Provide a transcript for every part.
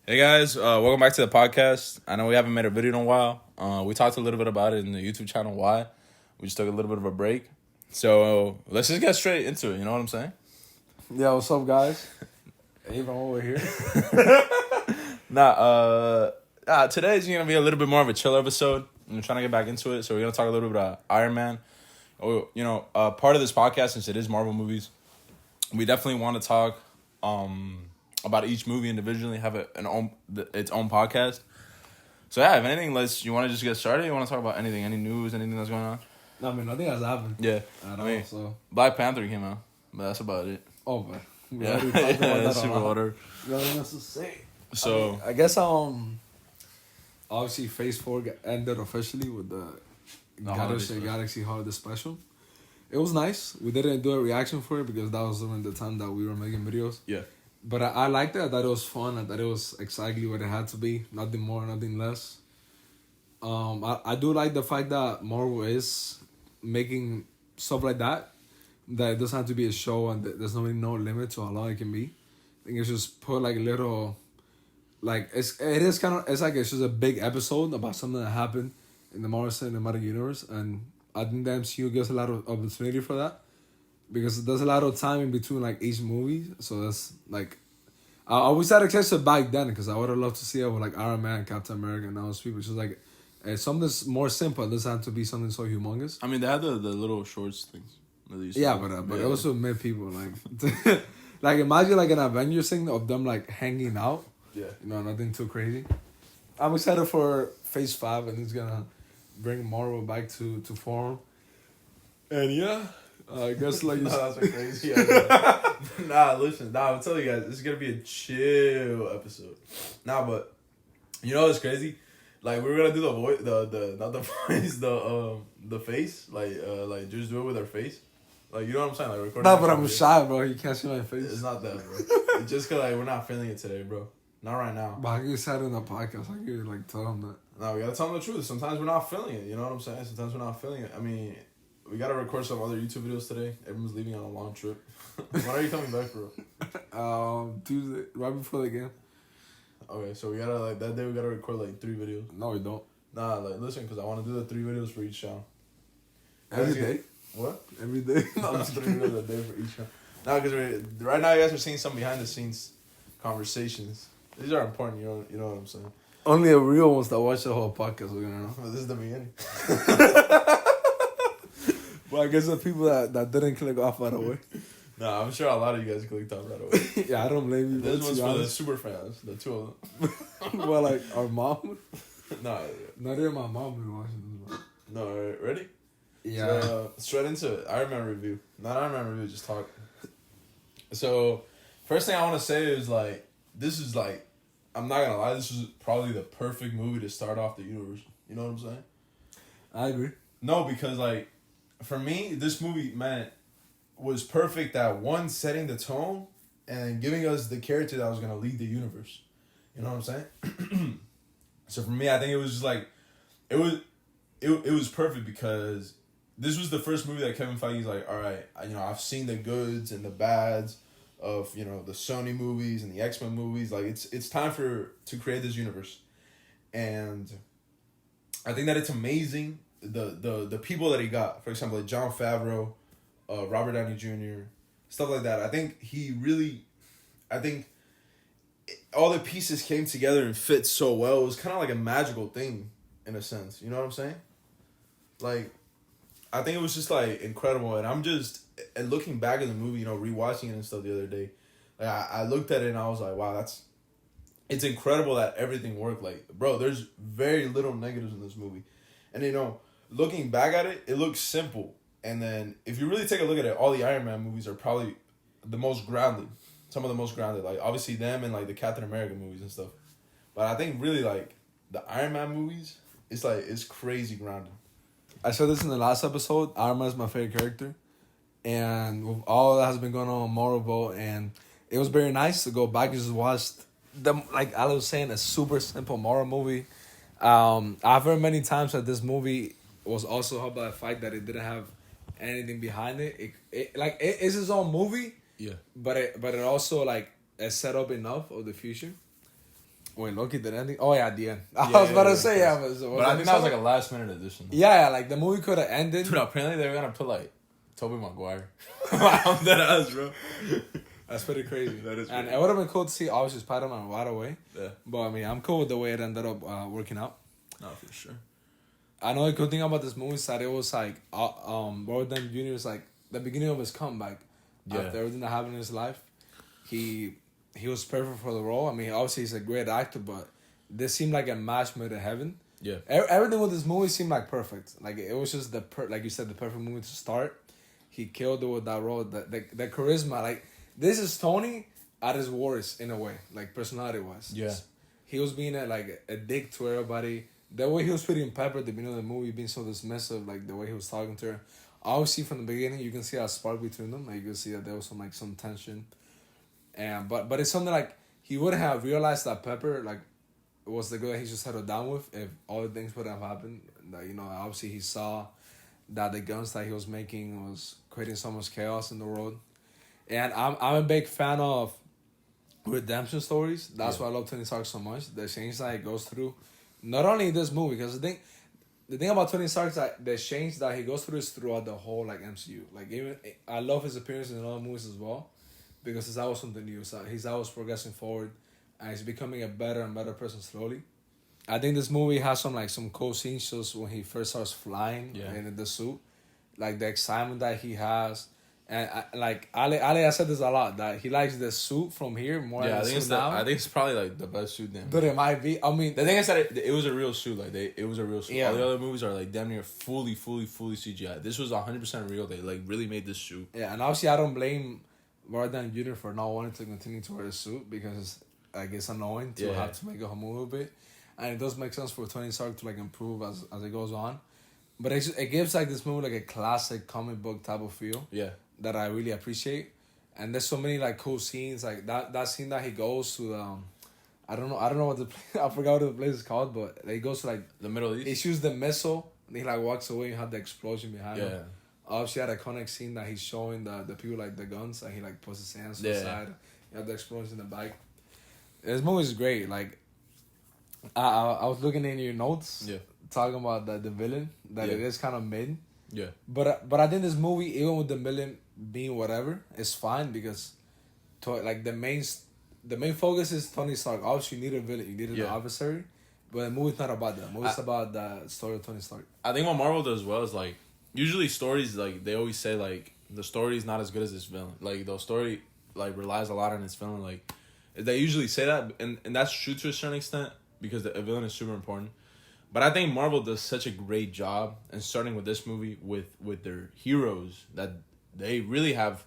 Hey guys, welcome back to the podcast. I know we haven't made a video in a while. We talked a little bit about it in the YouTube channel. Why? We just took a little bit of a break. So let's just get straight into it. You know what I'm saying? Yeah, what's up, guys? Avon over here. Today's gonna be a little bit more of a chill episode. I'm trying to get back into it, so we're gonna talk a little bit about Iron Man. Part of this podcast, since it is Marvel movies, we definitely want to talk about each movie individually, have its own podcast. So yeah, if anything, you want to just get started? You want to talk about anything, any news, anything that's going on? No, I mean, nothing has happened. Yeah, At all, so. Black Panther came out, but that's about it. Oh, but. Yeah, that's super water. Nothing else to say. So I guess, obviously, Phase 4 ended officially with the Galaxy Holiday Special. It was nice. We didn't do a reaction for it because that was during the time that we were making videos. Yeah. But I liked it. I thought it was fun. I thought it was exactly what it had to be. Nothing more, nothing less. I do like the fact that Marvel is making stuff like that. That it doesn't have to be a show and there's no limit to how long it can be. I think it's just put like a little, like it's like it's just a big episode about something that happened in the Marvel Cinematic Universe, and I think the MCU gives a lot of opportunity for that. Because there's a lot of time in between like each movie, so that's like I always had excited back then because I would have loved to see it with like Iron Man, Captain America, and those people. It's just like something more simple. It doesn't have to be something so humongous. I mean, they had the little shorts things. Yeah, but it also made people like like imagine like an Avengers thing of them like hanging out. Yeah, nothing too crazy. I'm excited for Phase 5, and it's gonna bring Marvel back to form. And yeah. I guess like that's crazy. I'm telling you guys, this is gonna be a chill episode. But you know what's crazy? Like we were gonna do the voice, the not the voice, the face, like just do it with our face, like you know what I'm saying, like recording. No, but I'm shy, bro. You can't see my face. It's not that, bro. It's just cause like we're not feeling it today, bro. Not right now. But I can say it in the podcast. I can like tell them that. No, we gotta tell them the truth. Sometimes we're not feeling it. You know what I'm saying? Sometimes we're not feeling it. I mean. We gotta record some other YouTube videos today. Everyone's leaving on a long trip. When are you coming back, bro? Tuesday, right before the game. Okay, so we gotta like that day. We gotta record like 3 videos. No, we don't. Nah, like listen, cause I want to do the 3 videos for each channel. Every day. What? Every day. No, 3 videos a day for each channel. Nah, cause right now you guys are seeing some behind the scenes conversations. These are important. You know what I'm saying. Only a real ones that watch the whole podcast are gonna know. This is the beginning. Well, I guess the people that didn't click off right away. Nah, I'm sure a lot of you guys clicked off right away. Yeah, I don't blame you. This one's for the super fans, the 2 of them. Well, like our mom. Nah, not even my mom been watching this. No, ready? Yeah. So, straight into it. Iron Man review. Not Iron Man review, just talk. So, first thing I want to say is like, this is like, I'm not gonna lie, this is probably the perfect movie to start off the universe. You know what I'm saying? I agree. No, because like. For me, this movie, man, was perfect at one, setting the tone and giving us the character that was going to lead the universe. You know what I'm saying? So for me, I think it was just like, it was perfect because this was the first movie that Kevin Feige's like, all right, I've seen the goods and the bads of, the Sony movies and the X-Men movies. Like, it's time to create this universe. And I think that it's amazing. The people that he got, for example, like Jon Favreau, Robert Downey Jr., stuff like that. I think all the pieces came together and fit so well. It was kind of like a magical thing in a sense. You know what I'm saying? Like, I think it was just like incredible. And I'm just, and looking back at the movie, rewatching it and stuff the other day, like I looked at it and I was like, wow, it's incredible that everything worked. Like, bro, there's very little negatives in this movie. And looking back at it, it looks simple. And then if you really take a look at it, all the Iron Man movies are probably the most grounded. Some of the most grounded. Like, obviously them and, like, the Captain America movies and stuff. But I think really, like, the Iron Man movies, it's crazy grounded. I said this in the last episode. Iron Man is my favorite character. And with all that has been going on Marvel, and it was very nice to go back and just watch them, like I was saying, a super simple Marvel movie. I've heard many times that this movie was also helped by the fact that it didn't have anything behind it. It's its own movie. Yeah. But it also like is set up enough of the future. When Loki did anything? Oh yeah, at the end. I Yeah, was about yeah, to say yeah. yeah, But I think that was like a last minute addition. yeah, like the movie could have ended. Dude, apparently they were gonna put like Tobey Maguire. I'm dead ass, bro. That's pretty crazy. That is and pretty it would have been cool to see obviously Spider-Man right away. Yeah. But I mean, I'm cool with the way it ended up working out. No, for sure. I know the cool thing about this movie is that it was like Robert Downey Jr. was like the beginning of his comeback. Yeah. After everything that happened in his life, he was perfect for the role. I mean, obviously he's a great actor, but this seemed like a match made in heaven. Yeah. Everything with this movie seemed like perfect. Like it was just like you said, the perfect movie to start. He killed it with that role. The charisma, like this is Tony at his worst in a way, like personality wise. Yeah. He was being a dick to everybody. The way he was treating Pepper at the beginning of the movie, being so dismissive, like the way he was talking to her. Obviously, from the beginning, you can see a spark between them. Like you can see that there was some tension. And but it's something like he wouldn't have realized that Pepper like was the girl that he should settle down with if all the things would have happened. That obviously he saw that the guns that he was making was creating so much chaos in the world. And I'm a big fan of redemption stories. That's why I love Tony Stark so much. The change that he goes through, not only in this movie, because the thing about Tony Stark is that the change that he goes through is throughout the whole like MCU. Like even I love his appearance in other movies as well, because it's always something new. So he's always progressing forward, and he's becoming a better and better person slowly. I think this movie has some cool scenes just when he first starts flying in the suit, like the excitement that he has. And like Ali has said this a lot, that he likes the suit from here more than the suit now. I think it's probably like the best suit then. But it might be. I mean, The thing is that it was a real suit. Like it was a real suit. Yeah. All the other movies are like damn near fully CGI. This was 100% real. They like really made this suit. yeah, and obviously I don't blame Robert Downey Jr. for not wanting to continue to wear the suit, because like it's annoying to have to make a whole movie a bit, and it does make sense for Tony Stark to like improve as it goes on. But it gives like this movie like a classic comic book type of feel. Yeah. That I really appreciate. And there's so many like cool scenes, like that scene that he goes to I don't know what I forgot what the place is called, but he goes to like The Middle East. he shoots the missile and he like walks away and have the explosion behind him. Obviously that iconic scene that he's showing the people like the guns, and he like puts his hands to the side. You have the explosion in the back. This movie is great. Like I was looking in your notes talking about the villain, that it is kind of mid. Yeah. But I think this movie, even with the villain being whatever, is fine, because like the main focus is Tony Stark. Obviously, you need a villain, you need an adversary, but the movie's not about that. The movie's about the story of Tony Stark. I think what Marvel does well is like usually stories, like they always say like the story is not as good as its villain. Like the story like relies a lot on its villain. Like they usually say that, and that's true to a certain extent, because the villain is super important. But I think Marvel does such a great job, and starting with this movie with their heroes, that they really have,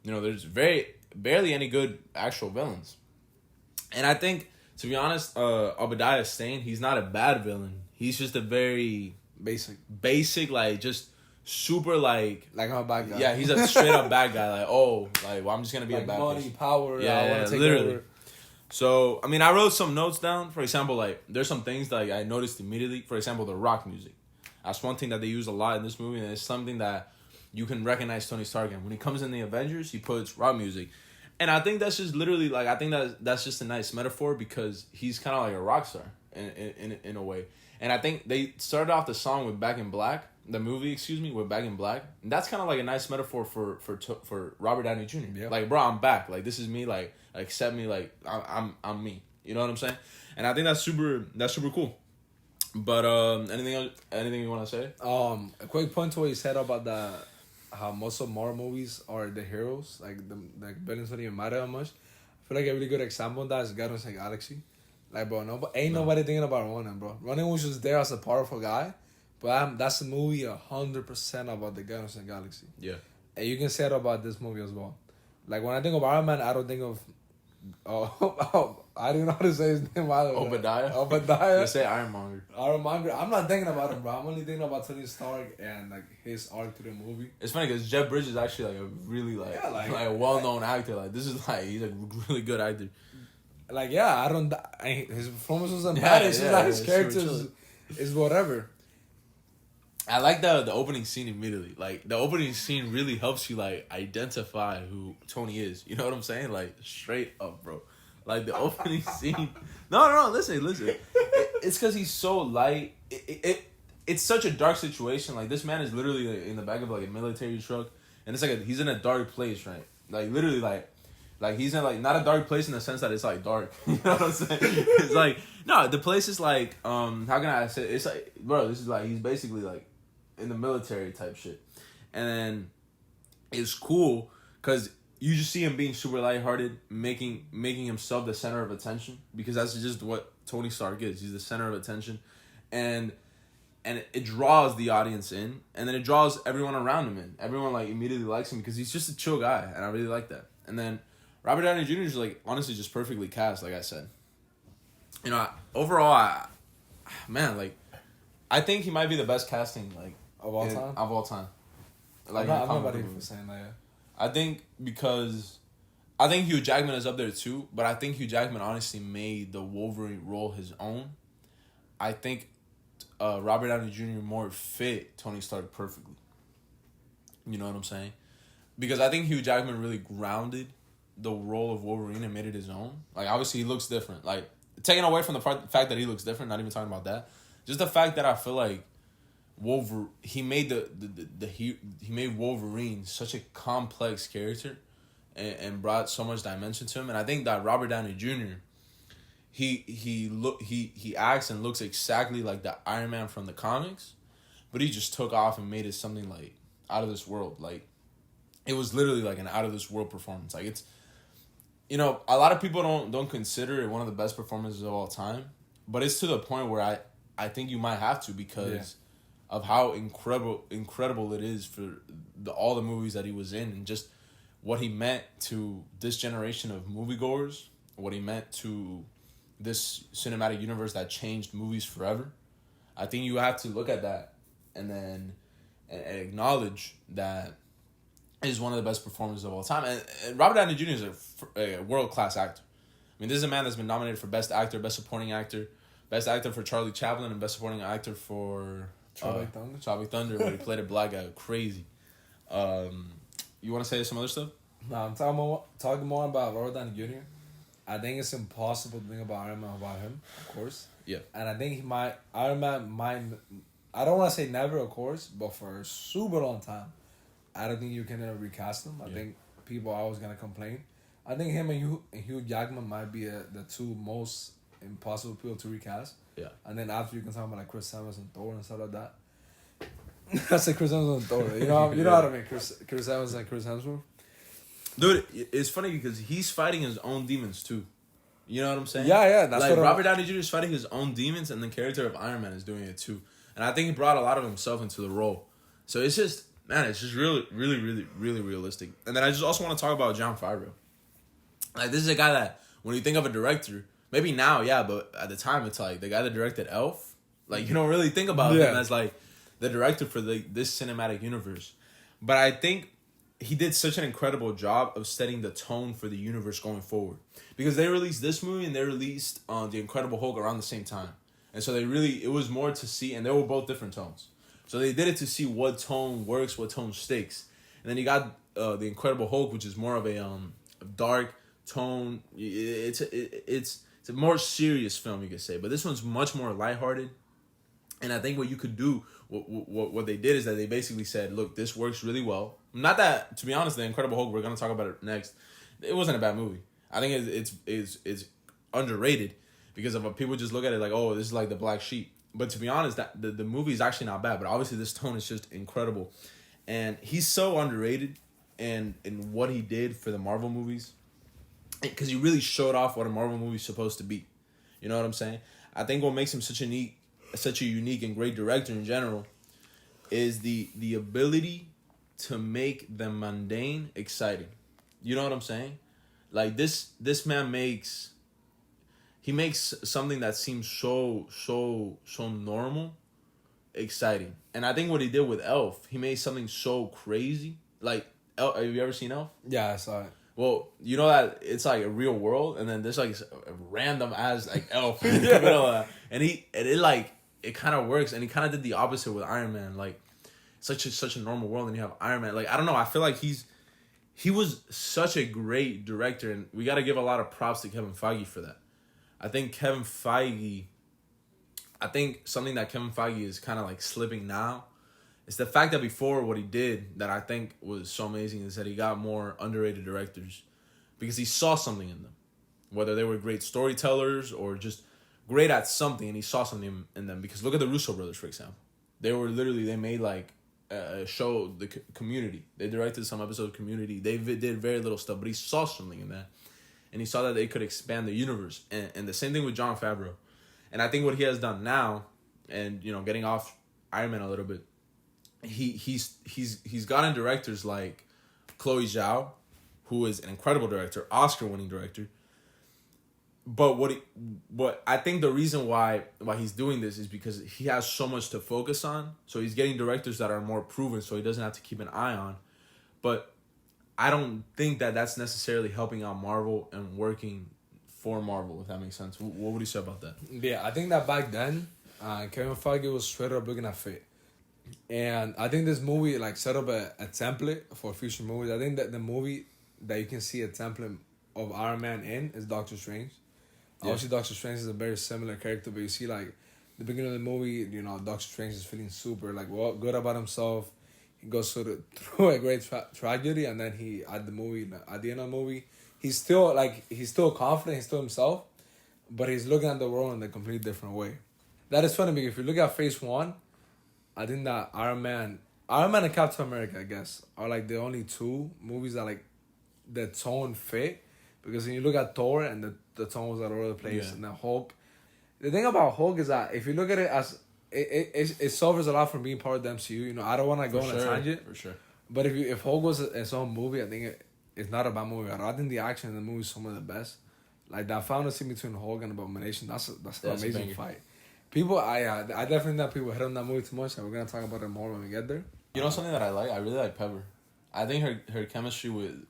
there's barely any good actual villains. And I think, to be honest, Obadiah Stane, he's not a bad villain. He's just a very basic, like just super like I'm a bad guy. Yeah, he's a straight up bad guy. Well, I'm just gonna be a bad money, person. power. I want to take literally. over. So, I mean, I wrote some notes down. For example, like, there's some things that I noticed immediately. For example, the rock music. That's one thing that they use a lot in this movie, and it's something that you can recognize Tony Stark in. When he comes in the Avengers, he puts rock music. And I think that's just literally, like, I think that's just a nice metaphor, because he's kind of like a rock star in a way. And I think they started off the song with Back in Black, the movie, with Back in Black. And that's kind of like a nice metaphor for Robert Downey Jr. Yeah. Like, bro, I'm back. Like, this is me. Like accept me. Like, I'm me. You know what I'm saying? And I think that's super cool. But anything you want to say? A quick point to what you said about how most of Marvel movies are the heroes, like the villains don't even matter that much. I feel like a really good example of that is Guardians of the Galaxy. Like, bro, nobody thinking about Ronan, bro. Ronan was just there as a powerful guy, but that's a movie 100% about the Guardians of the Galaxy. Yeah. And you can say that about this movie as well. Like, when I think of Iron Man, I don't think of I don't know how to say his name either. Obadiah. Let's say Ironmonger. I'm not thinking about him, bro. I'm only thinking about Tony Stark and like his arc to the movie. It's funny because Jeff Bridges is actually like a really like a well-known actor. Like, this is like, he's a really good actor. Like, yeah, his performance wasn't bad. It's just like his character is whatever. I like the opening scene immediately. Like, the opening scene really helps you like identify who Tony is. You know what I'm saying? Like, straight up, bro. Like the opening scene. No, listen. It's because he's so light. It's such a dark situation. Like this man is literally like, in the back of like a military truck, and it's like he's in a dark place, right? Like literally, like he's in like not a dark place in the sense that it's like dark. You know what I'm saying? It's like no, the place is like how can I say? It's like bro, this is like he's basically like in the military type shit, and then it's cool because you just see him being super lighthearted, making himself the center of attention because that's just what Tony Stark is. He's the center of attention, and it draws the audience in, and then it draws everyone around him in. Everyone like immediately likes him because he's just a chill guy, and I really like that. And then Robert Downey Jr. is like honestly just perfectly cast, like I said. You know, overall, I think he might be the best casting like Of all time? Of all time. Like I'm not ready for saying that. Yeah. I think because I think Hugh Jackman is up there too, but I think Hugh Jackman honestly made the Wolverine role his own. I think Robert Downey Jr. more fit Tony Stark perfectly. You know what I'm saying? Because I think Hugh Jackman really grounded the role of Wolverine and made it his own. Like obviously he looks different. Like taking away from the fact that he looks different, not even talking about that, just the fact that I feel like he made he made Wolverine such a complex character and brought so much dimension to him. And I think that Robert Downey Jr. he acts and looks exactly like the Iron Man from the comics, but he just took off and made it something like out of this world. Like it was literally like an out of this world performance. Like it's, you know, a lot of people don't consider it one of the best performances of all time, but it's to the point where I think you might have to because of how incredible it is for all the movies that he was in and just what he meant to this generation of moviegoers, what he meant to this cinematic universe that changed movies forever. I think you have to look at that and then and acknowledge that is one of the best performances of all time. And Robert Downey Jr. is a world-class actor. I mean, this is a man that's been nominated for Best Actor, Best Supporting Actor, Best Actor for Charlie Chaplin, and Best Supporting Actor for Tropic Thunder, where he played a black guy. Crazy. You want to say some other stuff? No, I'm talking more about Robert Downey Jr. I think it's impossible to think about Iron Man without him, of course. Yeah. And I think Iron Man might, I don't want to say never, of course, but for a super long time, I don't think you can ever recast him. I think people are always going to complain. I think him and Hugh Jackman might be the two most impossible people to recast. Yeah. And then after you can talk about like Chris Evans and Thor and stuff like that. I said Chris Evans and Thor. You know what I mean? Chris Evans and Chris Hemsworth. Dude, it's funny because he's fighting his own demons too. You know what I'm saying? Yeah, that's like what Robert Downey Jr. is fighting his own demons, and the character of Iron Man is doing it too. And I think he brought a lot of himself into the role. So it's just, man, it's just really, really, really, really realistic. And then I just also want to talk about Jon Favreau. Like, this is a guy that, when you think of a director, maybe now, yeah, but at the time, it's like the guy that directed Elf. Like, you don't really think about him as like the director for this cinematic universe. But I think he did such an incredible job of setting the tone for the universe going forward. Because they released this movie and they released The Incredible Hulk around the same time. And so it was more to see, and they were both different tones. So they did it to see what tone works, what tone sticks. And then you got The Incredible Hulk, which is more of a dark tone. It's a more serious film, you could say. But this one's much more lighthearted. And I think what you could do, what they did is that they basically said, look, this works really well. Not that, to be honest, The Incredible Hulk, we're going to talk about it next. It wasn't a bad movie. I think it's underrated because of people just look at it like, oh, this is like the black sheep. But to be honest, that the movie is actually not bad. But obviously this tone is just incredible. And he's so underrated in what he did for the Marvel movies. Because he really showed off what a Marvel movie is supposed to be. You know what I'm saying? I think what makes him such a unique and great director in general is the ability to make the mundane exciting. You know what I'm saying? Like this man makes something that seems so normal exciting. And I think what he did with Elf, he made something so crazy. Like, have you ever seen Elf? Yeah, I saw it. Well, you know that it's like a real world, and then there's like a random ass like elf in the middle of that. And it kind of works, and he kind of did the opposite with Iron Man. Like such a normal world, and you have Iron Man. Like, I don't know, I feel like he was such a great director, and we got to give a lot of props to Kevin Feige for that. I think something that Kevin Feige is kind of like slipping now is the fact that before what he did that I think was so amazing is that he got more underrated directors because he saw something in them, whether they were great storytellers or just great at something, and he saw something in them. Because look at the Russo brothers, for example. They made like a show, Community. They directed some episode of Community. They did very little stuff, but he saw something in that, and he saw that they could expand the universe. And the same thing with Jon Favreau. And I think what he has done now, and getting off Iron Man a little bit, he's gotten directors like Chloe Zhao, who is an incredible director, Oscar-winning director. But what I think the reason why he's doing this is because he has so much to focus on. So he's getting directors that are more proven, so he doesn't have to keep an eye on. But I don't think that that's necessarily helping out Marvel and working for Marvel, if that makes sense. What would you say about that? Yeah, I think that back then, Kevin Feige was straight up looking at fate. And I think this movie like set up a template for future movies. I think that the movie that you can see a template of Iron Man in is Doctor Strange. Yeah. Obviously, Doctor Strange is a very similar character, but you see like the beginning of the movie, Doctor Strange is feeling super like good about himself. He goes through a great tragedy, and then at the end of the movie, he's still confident, he's still himself, but he's looking at the world in a completely different way. That is funny because if you look at Phase 1, I think that Iron Man and Captain America, I guess, are like the only two movies that like the tone fit. Because when you look at Thor and the tone was all over the place, and then Hulk. The thing about Hulk is that if you look at it as it suffers a lot from being part of the MCU. I don't want to go on a tangent. For sure. But if Hulk was its own movie, I think it's not a bad movie at all. I think the action in the movie is some of the best. Like that final scene between Hulk and Abomination, that's an amazing fight. People, I definitely think people hit on that movie too much, and we're gonna talk about it more when we get there. Something that I like? I really like Pepper. I think her chemistry with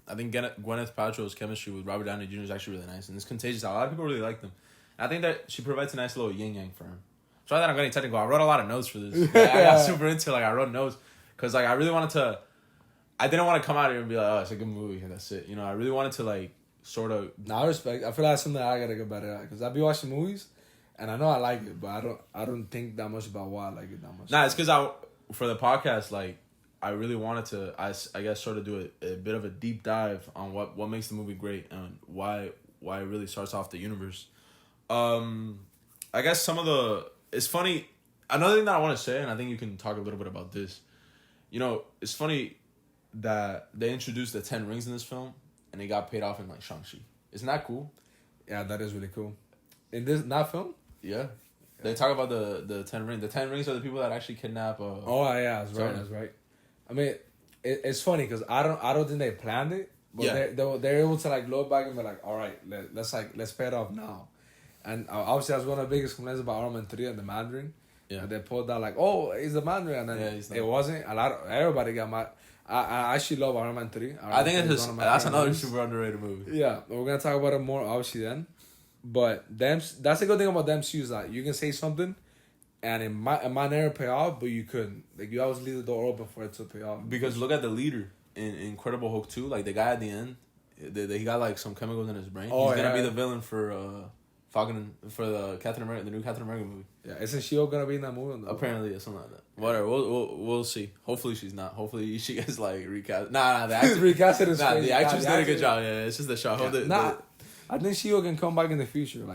I think Gwyneth Paltrow's chemistry with Robert Downey Jr. is actually really nice, and it's contagious. A lot of people really like them. And I think that she provides a nice little yin yang for him. Sorry that I'm getting technical. I wrote a lot of notes for this. I got super into I wrote notes because I really wanted to. I didn't want to come out here and be like, oh, it's a good movie and that's it. I really wanted to sort of. I respect. I feel like that's something I gotta get better at because I be watching movies, and I know I like it, but I don't think that much about why I like it that much. Nah, it's because for the podcast I really wanted to, I guess, sort of do a bit of a deep dive on what makes the movie great and why it really starts off the universe. I guess it's funny. Another thing that I want to say, and I think you can talk a little bit about this. It's funny that they introduced the 10 rings in this film, and they got paid off in Shang-Chi. Isn't that cool? Yeah, that is really cool. In that film? Yeah. They talk about the 10 rings. The 10 rings are the people that actually kidnap. Yeah, that's right. I mean, it's funny because I don't think they planned it, but they're able to look back and be like, all right, let's pay it off now. And obviously that's one of the biggest complaints about Iron Man 3 and the Mandarin. Yeah. They pulled that he's the Mandarin, and then it wasn't. Everybody got mad. I actually love Iron Man 3. I think that's another super underrated movie. Yeah, we're gonna talk about it more obviously then. But that's the good thing about the MCU is that you can say something, and it might never pay off, but you couldn't. You always leave the door open for it to pay off. Because look at the leader in Incredible Hulk 2. The guy at the end, he got some chemicals in his brain. He's gonna be the villain for Falcon for the Captain America, the new Captain America movie. Yeah, isn't She-Hulk gonna be in that movie? Apparently, something like that. Whatever, we'll see. Hopefully, she's not. Hopefully, she gets recast. Nah, the actress recasted is crazy. The actress did a good job. Yeah, it's just the show. Yeah. I think She-Hulk can come back in the future,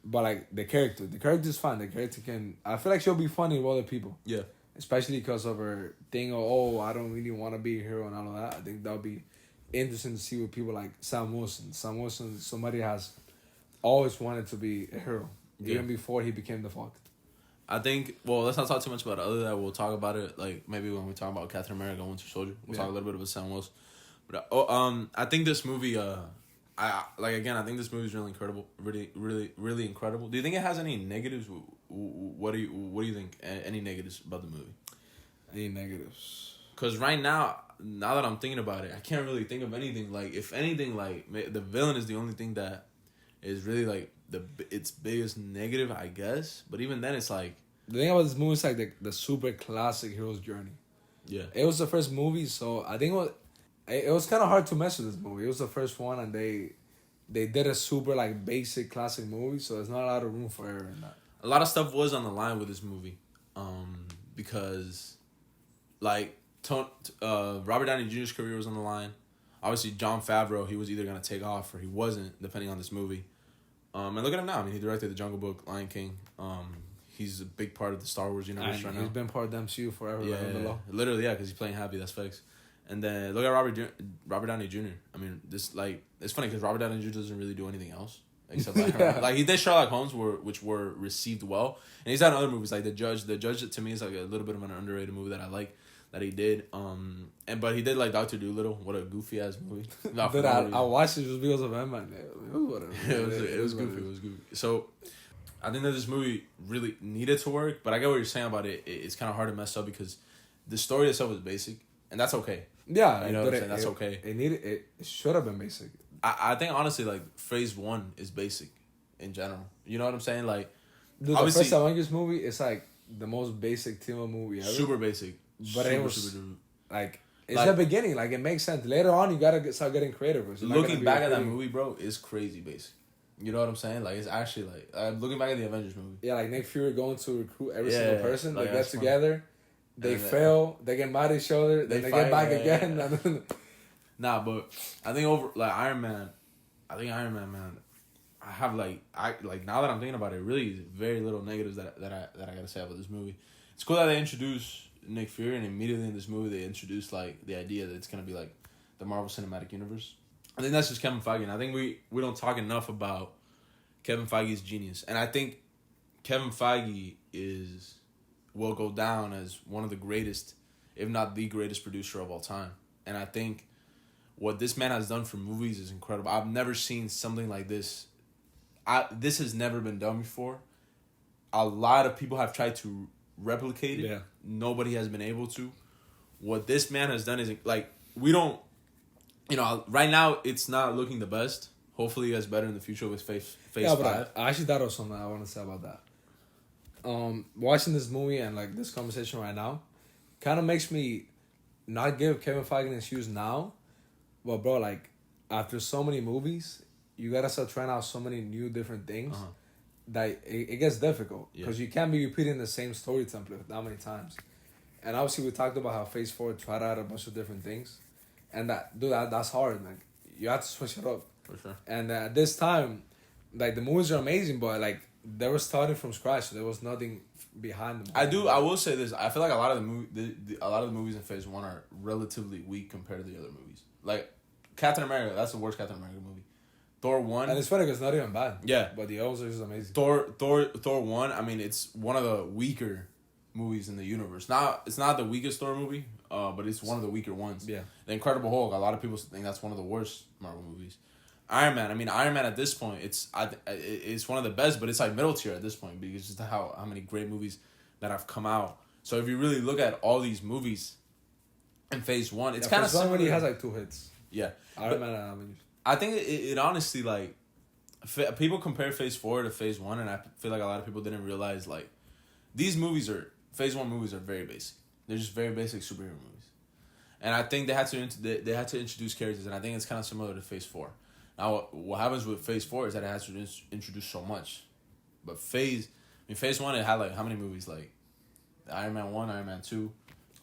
but the character. The character's fine. The character can. I feel like she'll be funny with other people. Yeah. Especially because of her thing of, I don't really want to be a hero and all of that. I think that'll be interesting to see with people like Sam Wilson. Sam Wilson, somebody has always wanted to be a hero. Even before he became the Falcon. I think, let's not talk too much about it. Other than that, we'll talk about it, maybe when we talk about Captain America and Winter Soldier. We'll talk a little bit about Sam Wilson. But, I think this movie, I think this movie is really incredible. Really, really, really incredible. Do you think it has any negatives? What do you think? Any negatives about the movie? Any negatives? Because right now that I'm thinking about it, I can't really think of anything. If anything, the villain is the only thing that is really its biggest negative, I guess. But even then, it's the thing about this movie is the super classic hero's journey. Yeah, it was the first movie, so I think it was kind of hard to mess with this movie. It was the first one, and they did a super like basic classic movie, so there's not a lot of room for error in that. A lot of stuff was on the line with this movie, because, like, Robert Downey Jr.'s career was on the line. Obviously, Jon Favreau, he was either gonna take off or he wasn't, depending on this movie. And look at him now. I mean, he directed The Jungle Book, Lion King. He's a big part of the Star Wars universe right now. He's been part of the MCU forever. Yeah, literally, yeah, because he's playing Happy. That's facts. And then look at Robert Downey Jr. I mean, this like it's funny because Robert Downey Jr. doesn't really do anything else except like like he did Sherlock Holmes, which were received well, and he's done other movies like The Judge. The Judge to me is like a little bit of an underrated movie that I like that he did. But he did like Dr. Dolittle. What a goofy ass movie. But I watched it just because of him, man. It was whatever. It was goofy. It was goofy. So I think that this movie really needed to work, but I get what you're saying about it. It's kind of hard to mess up because the story itself is basic, and that's okay. Yeah, you know what I'm saying? That's okay. It should have been basic. I think honestly, like Phase 1 is basic in general. You know what I'm saying? Like, dude, the first Avengers movie is like the most basic team up movie ever. Super basic, but it was like it's the beginning. Like it makes sense. Later on, you gotta start getting creative. Looking back at that movie, bro, is crazy basic. You know what I'm saying? Like it's actually like looking back at the Avengers movie. Yeah, like Nick Fury going to recruit every single person. Like, they get together. Funny. They fail. They get mad at each other. Then they get back again. Yeah. Nah, but I think Iron Man, man. I have now that I'm thinking about it, really very little negatives that I gotta say about this movie. It's cool that they introduced Nick Fury, and immediately in this movie they introduced like the idea that it's gonna be like the Marvel Cinematic Universe. I think that's just Kevin Feige, and I think we don't talk enough about Kevin Feige's genius, and I think Kevin Feige will go down as one of the greatest, if not the greatest producer of all time. And I think what this man has done for movies is incredible. I've never seen something like this. This has never been done before. A lot of people have tried to replicate it. Yeah. Nobody has been able to. What this man has done is like we don't, right now it's not looking the best. Hopefully it gets better in the future with Phase 5. But I actually thought of something I want to say about that. Watching this movie and like this conversation right now kind of makes me not give Kevin Feige an excuse now, but bro, like after so many movies, you gotta start trying out so many new different things that it gets difficult because you can't be repeating the same story template that many times. And obviously we talked about how Phase 4 tried out a bunch of different things, and that's hard. Like you have to switch it up for sure. And at this time, like the movies are amazing, but like they were starting from scratch. So there was nothing behind them. I will say this. I feel like a lot of the movies in Phase 1 are relatively weak compared to the other movies. Like Captain America, that's the worst Captain America movie. Thor 1, and it's funny because it's not even bad. Yeah, but the others is amazing. Thor 1. I mean, it's one of the weaker movies in the universe. It's not the weakest Thor movie, but it's one of the weaker ones. Yeah. The Incredible Hulk. A lot of people think that's one of the worst Marvel movies. Iron Man. I mean, Iron Man at this point, it's one of the best, but it's like middle tier at this point because just how many great movies that have come out. So if you really look at all these movies in Phase 1, it's kind of similar. Phase 1 has like 2 hits. Yeah. Iron Man and Avengers. I think it honestly, like, people compare Phase 4 to Phase 1, and I feel like a lot of people didn't realize, like, Phase 1 movies are very basic. They're just very basic superhero movies. And I think they had to introduce characters, and I think it's kind of similar to Phase 4. Now, what happens with Phase 4 is that it has to introduce so much. But Phase 1, it had, like, how many movies? Like, Iron Man 1, Iron Man 2,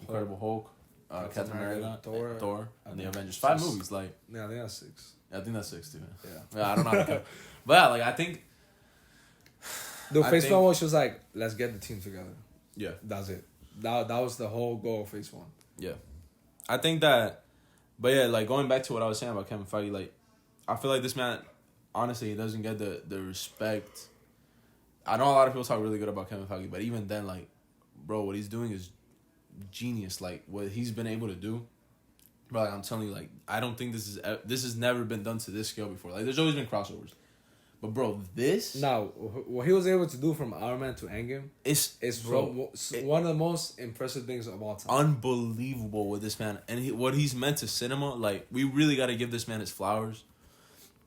Incredible Hulk, Captain America, Thor, and the Avengers. 5 movies, like... Yeah, I think that's 6. Yeah, I think that's 6, too. Yeah, I don't know how to count. But, yeah, like, I think... The Phase 1 was just like, let's get the team together. Yeah. That's it. That was the whole goal of Phase 1. Yeah. I think that... But, yeah, like, going back to what I was saying about Kevin Feige, like, I feel like this man, honestly, he doesn't get the respect. I know a lot of people talk really good about Kevin Feige, but even then, like, bro, what he's doing is genius. Like, what he's been able to do, bro, like, I'm telling you, like, I don't think this has never been done to this scale before. Like, there's always been crossovers. But, bro, this... Now, what he was able to do from Iron Man to Endgame is one of the most impressive things of all time. Unbelievable with this man. And what he's meant to cinema, like, we really got to give this man his flowers.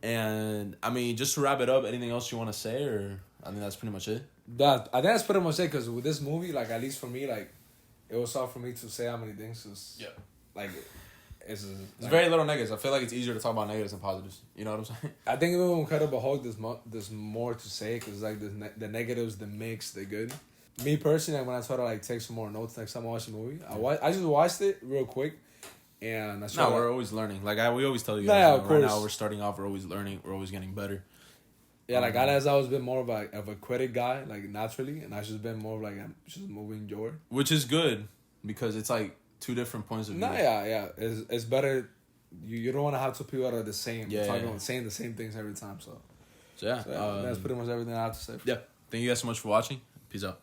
And, I mean, just to wrap it up, anything else you want to say, or I think that's pretty much it? I think that's pretty much it, because with this movie, like, at least for me, like, it was hard for me to say how many things. Like, it's very little negatives. I feel like it's easier to talk about negatives than positives. You know what I'm saying? I think even with Incredible Hulk, there's more to say because like the negatives, the mix, the good. Me personally, like, when I try to like take some more notes next time I watch the movie, I just watched it real quick, and We're always learning. Like we always tell you guys. Yeah, of right course. now we're starting off. We're always learning. We're always getting better. Yeah, like I always been more of a critic guy, like naturally, and I just been more of like I'm just a movie enjoyer. Which is good because it's like two different points of view. No, yeah, it's better. You don't want to have two people that are the same. Yeah, saying the same things every time. So yeah, that's pretty much everything I have to say. Yeah. Thank you guys so much for watching. Peace out.